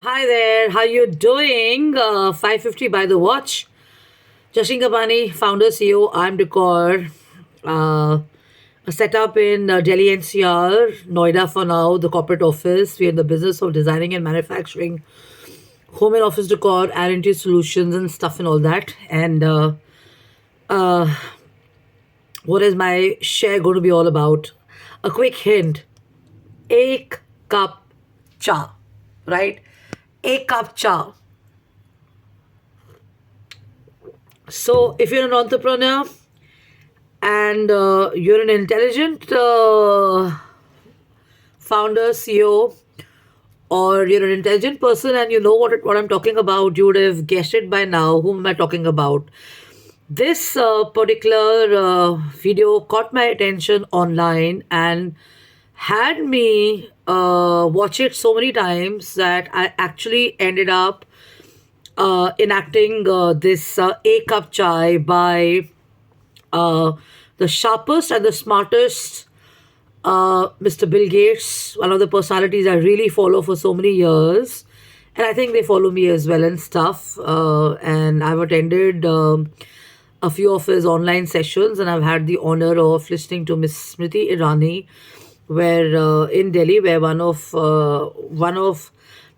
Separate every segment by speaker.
Speaker 1: Hi there, how you doing? 5:50 by the watch. Jashin Gabani, founder CEO, I'm Decor. Uh, a setup in Delhi NCR, Noida for now, the corporate office. We're in the business of designing and manufacturing home and office decor, R&D solutions and stuff and all that. And uh, what is my share going to be all about? A quick hint. Ek cup cha, right? Ek cup cha. So, if you're an entrepreneur and you're an intelligent founder, CEO, or you're an intelligent person and you know what I'm talking about, you would have guessed it by now. Whom am I talking about? This particular video caught my attention online and had me watch it so many times that I actually ended up enacting this A Cup Chai by uh, the sharpest and the smartest Mr. Bill Gates, one of the personalities I really follow for so many years. And I think they follow me as well and stuff. And I've attended a few of his online sessions, and I've had the honor of listening to Miss Smriti Irani, where in Delhi, where one of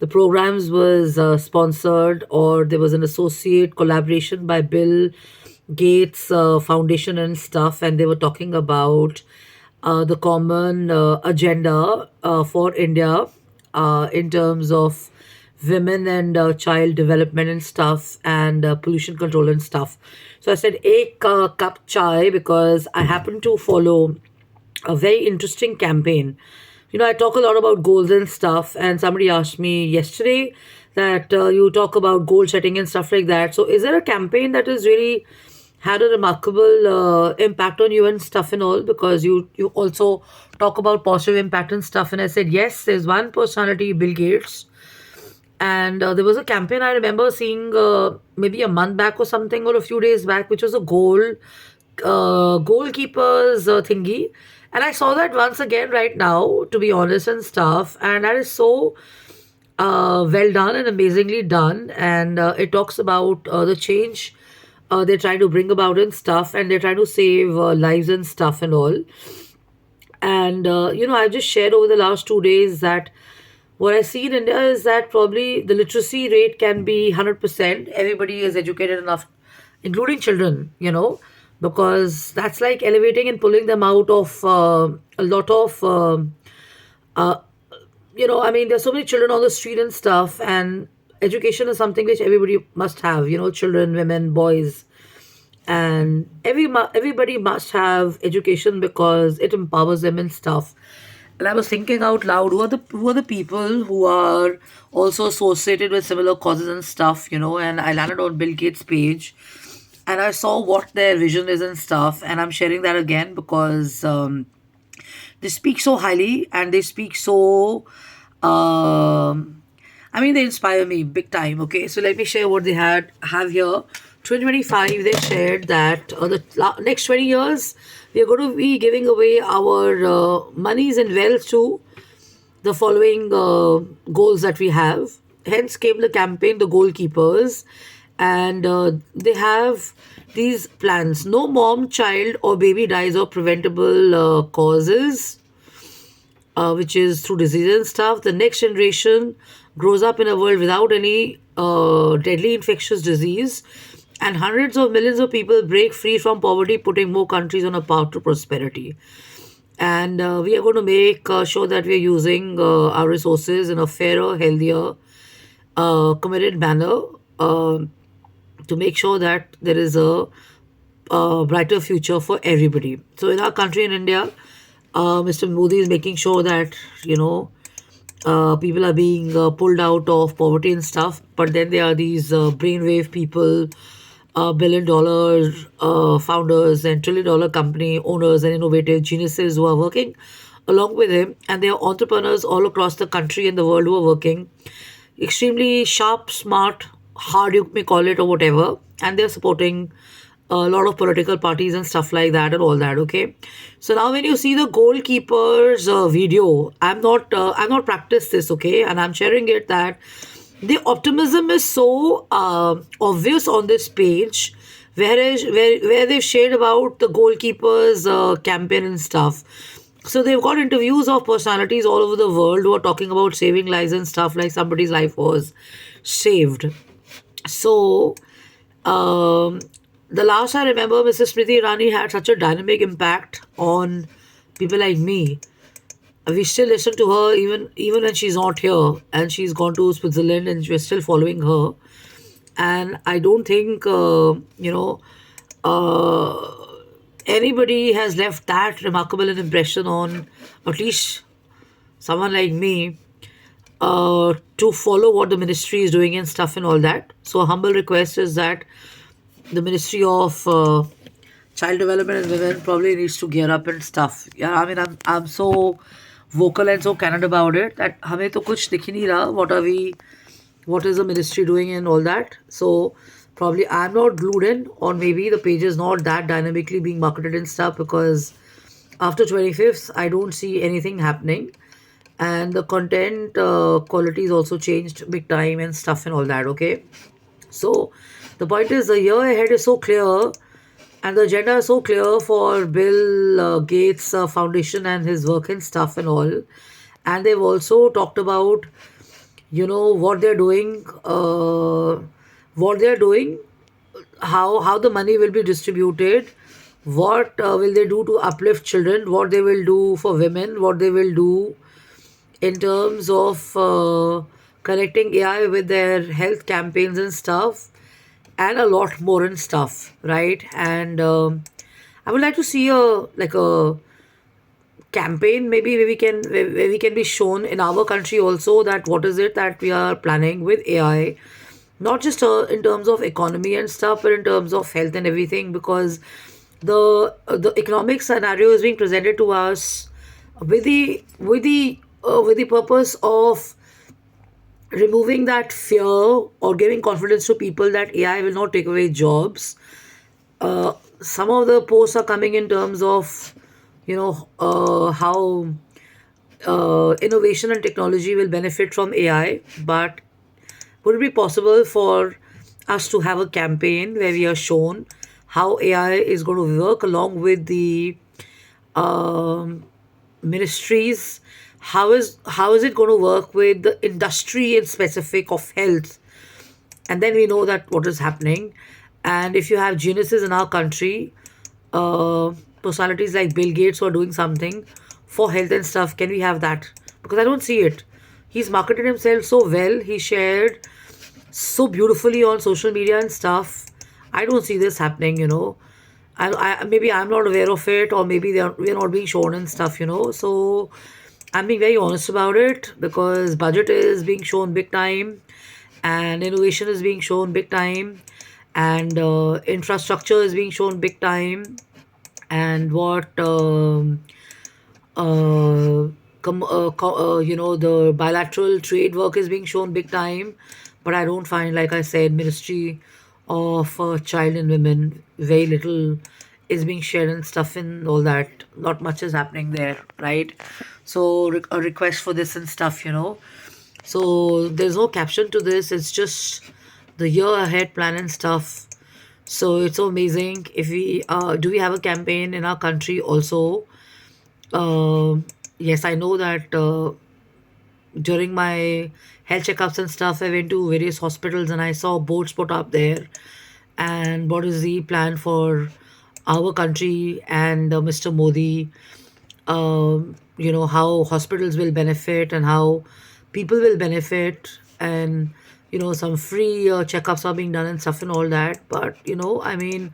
Speaker 1: the programs was sponsored, or there was an associate collaboration by Bill Gates Foundation and stuff, and they were talking about the common agenda for India in terms of women and child development and stuff and pollution control and stuff. So I said, Ek cup chai, because I happen to follow a very interesting campaign. I talk a lot about goals and stuff, and somebody asked me yesterday that you talk about goal setting and stuff like that. So, is there a campaign that has really had a remarkable impact on you and stuff and all? Because you also talk about positive impact and stuff. And I said, yes, there's one personality, Bill Gates, and there was a campaign I remember seeing maybe a month back or something, or a few days back, which was a goalkeepers thingy. And I saw that once again right now, to be honest and stuff. And that is so well done and amazingly done. And it talks about the change they're trying to bring about and stuff. And they're trying to save lives and stuff and all. And, I've just shared over the last 2 days that what I see in India is that probably the literacy rate can be 100%. Everybody is educated enough, including children, because that's like elevating and pulling them out of a lot of, uh, there's so many children on the street and stuff, and education is something which everybody must have, children, women, boys, and everybody must have education because it empowers them and stuff. And I was thinking out loud, who are the people who are also associated with similar causes and stuff, and I landed on Bill Gates' page and I saw what their vision is and stuff, and I'm sharing that again because they speak so highly and they speak so they inspire me big time. Okay, so let me share what they have here. 2025, they shared that next 20 years we are going to be giving away our monies and wealth to the following goals that we have. Hence came the campaign, the goalkeepers, and they have these plans: no mom, child, or baby dies of preventable causes, which is through disease and stuff. The next generation grows up in a world without any deadly infectious disease, and hundreds of millions of people break free from poverty, putting more countries on a path to prosperity. And we are going to make sure that we are using our resources in a fairer, healthier, committed manner to make sure that there is a brighter future for everybody. So, in our country, in India, Mr. Modi is making sure that people are being pulled out of poverty and stuff. But then there are these brainwave people, billion-dollar founders, and trillion-dollar company owners and innovative geniuses who are working along with him, and there are entrepreneurs all across the country and the world who are working extremely sharp, smart, hard, you may call it, or whatever, and they're supporting a lot of political parties and stuff like that and all that. Okay, so now when you see the goalkeepers video, I'm not practiced this, okay, and I'm sharing it that the optimism is so obvious on this page, where they've shared about the goalkeepers campaign and stuff. So they've got interviews of personalities all over the world who are talking about saving lives and stuff, like somebody's life was saved. So um, the last I remember, Mrs. Smriti Irani had such a dynamic impact on people like me. We still listen to her even when she's not here, and she's gone to Switzerland, and we're still following her. And I don't think uh, anybody has left that remarkable an impression on at least someone like me, to follow what the ministry is doing and stuff and all that. So a humble request is that the Ministry of Child Development and Women probably needs to gear up and stuff. Yeah, I mean, I'm so vocal and so candid about it that हमें तो कुछ दिख ही नहीं रहा. What is the ministry doing and all that? So probably I'm not glued in, or maybe the page is not that dynamically being marketed and stuff, because after 25th, I don't see anything happening, and the content quality is also changed big time and stuff and all that. Okay, so the point is, the year ahead is so clear, and the agenda is so clear for Bill Gates Foundation and his work and stuff and all. And they've also talked about, what they're doing, how the money will be distributed, what will they do to uplift children, what they will do for women, what they will do in terms of connecting AI with their health campaigns and stuff, and a lot more and stuff, right? And I would like to see a campaign, maybe where we can be shown in our country also, that what is it that we are planning with AI, not just in terms of economy and stuff, but in terms of health and everything, because the economic scenario is being presented to us with the purpose of removing that fear or giving confidence to people that AI will not take away jobs. Some of the posts are coming in terms of, how innovation and technology will benefit from AI, but would it be possible for us to have a campaign where we are shown how AI is going to work along with the um, ministries? How is it going to work with the industry in specific of health? And then we know that what is happening. And if you have geniuses in our country, uh, personalities like Bill Gates who are doing something for health and stuff, can we have that? Because I don't see it. He's marketed himself so well. He shared so beautifully on social media and stuff. I don't see this happening. Maybe I'm not aware of it, or maybe we're not being shown and stuff. So I'm being very honest about it, because budget is being shown big time, and innovation is being shown big time, and infrastructure is being shown big time, and what uh, the bilateral trade work is being shown big time. But I don't find, like I said, Ministry of Child and Women, very little is being shared and stuff and all that. Not much is happening there, right? So a request for this and stuff. So there's no caption to this. It's just the year ahead plan and stuff. So it's so amazing. If we do we have a campaign in our country also? Yes, I know that during my health checkups and stuff, I went to various hospitals and I saw boards put up there. And what is the plan for our country and Mr. Modi? How hospitals will benefit and how people will benefit, and some free checkups are being done and stuff and all that. But I mean,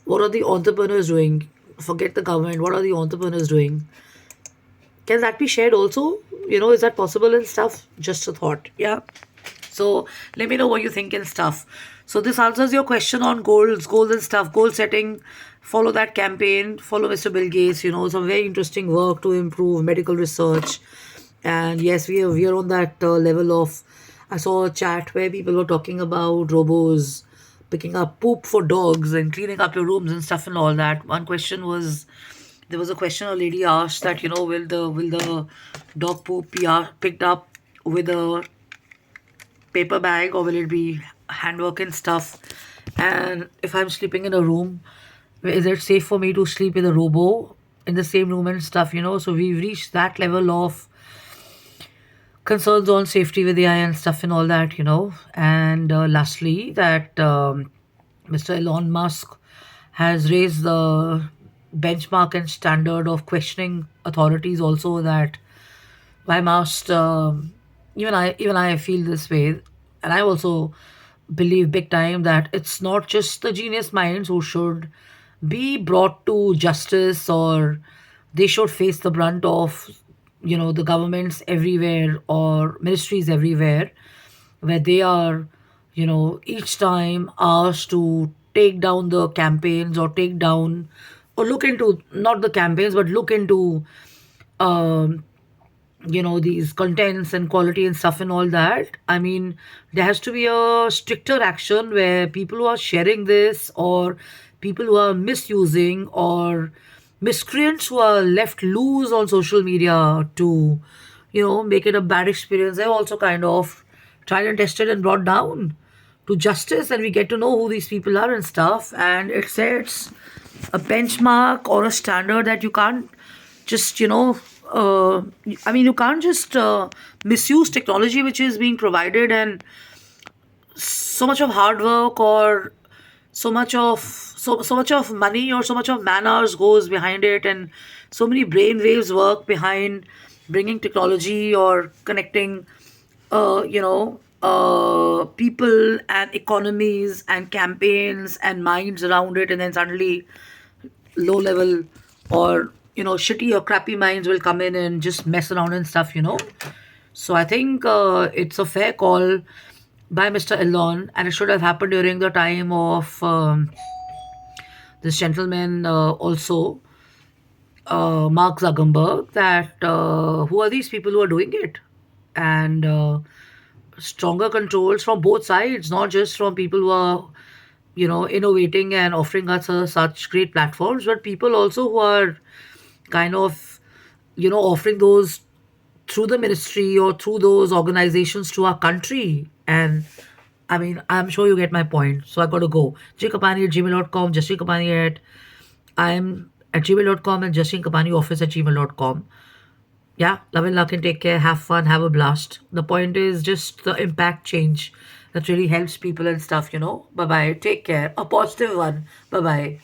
Speaker 1: what are the entrepreneurs doing? Forget the government. What are the entrepreneurs doing? Can that be shared also? Is that possible and stuff? Just a thought. Yeah. So let me know what you think and stuff. So this answers your question on goals and stuff, goal setting. Follow that campaign. Follow Mr. Bill Gates. Some very interesting work to improve medical research. And yes, we are on that level of. I saw a chat where people were talking about robos picking up poop for dogs and cleaning up your rooms and stuff and all that. One question was, there was a question a lady asked that, will the dog poop be picked up with a paper bag or will it be handwork and stuff? And if I'm sleeping in a room, is it safe for me to sleep with a robo in the same room and stuff? So we've reached that level of concerns on safety with AI and stuff and all that. And lastly, that Mr. Elon Musk has raised the benchmark and standard of questioning authorities also, that why must even I feel this way, and I also believe big time that it's not just the genius minds who should be brought to justice, or they should face the brunt of the governments everywhere or ministries everywhere, where they are each time asked to take down the campaigns, or take down, or look into, not the campaigns, but look into um, these contents and quality and stuff and all that. I mean, there has to be a stricter action where people who are sharing this, or people who are misusing, or miscreants who are left loose on social media to make it a bad experience, they're also kind of tried and tested and brought down to justice, and we get to know who these people are and stuff, and it sets a benchmark or a standard that you can't just I mean, you can't just misuse technology which is being provided, and so much of hard work, or so much of money, or so much of man hours goes behind it, and so many brain waves work behind bringing technology or connecting people and economies and campaigns and minds around it, and then suddenly low level, or shitty or crappy minds will come in and just mess around and stuff. So I think it's a fair call by Mr. Elon, and it should have happened during the time of this gentleman, also Mark Zuckerberg, that who are these people who are doing it, and stronger controls from both sides, not just from people who are innovating and offering us such great platforms, but people also who are kind of offering those through the ministry or through those organizations to our country. And I mean, I'm sure you get my point, so I gotta go. Jkapani at gmail.com, Jasri Kapani at I'm at gmail.com, and Jasri Kapani office at gmail.com. Yeah, love and luck, and take care, have fun, have a blast. The point is just the impact change that really helps people and stuff. Bye bye, take care, a positive one. Bye bye.